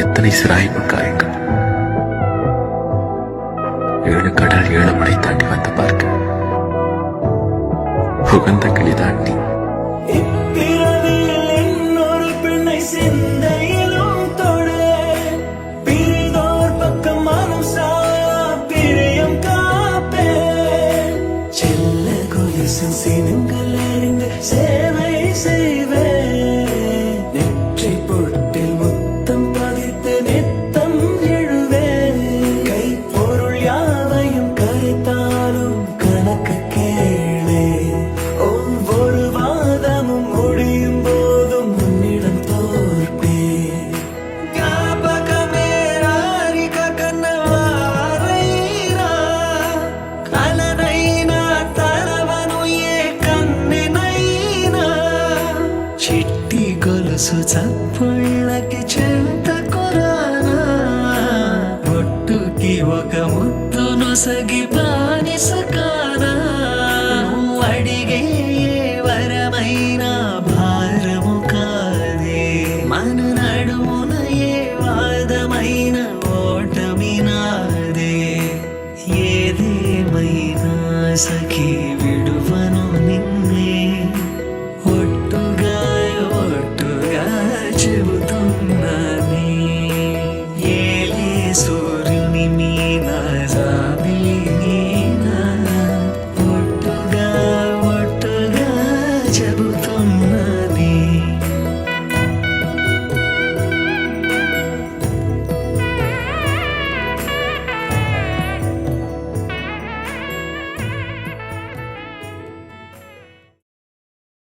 எத்தனை சிராய்ப்பு காயங்கள். 7 கடல் 7 மலை தாண்டி வந்து பார்க்க உகந்த கிளி தாண்டி இன்னொரு பெண்ணை சிந்தையிலும் தொட பிரிதோர் பக்கம் மனம் சாயா பிரியம் காப்பே செல்ல கொலுசின் சினங்கள் அறிந்து சேவை செய்வே நெற்றி பொட்டில் முத்தம் பதித்து நித்தம் எழுவே கை பொருள் யாவையும் கரைத்தாலும் கணக்கு கேளே ஒவ்வொரு வாதமும் முடியும் போதும் முன்னிடம் தோற்பே ஞாபகமே ராரிக கண்ணவாரைரா கலனைனா తరవనుయే కన్నెనైనా చిట్టి గొలుసు చప్పుళ్ళకి చెంత కొరానా బొట్టుకి ఒక ముద్దును సగి బానిసక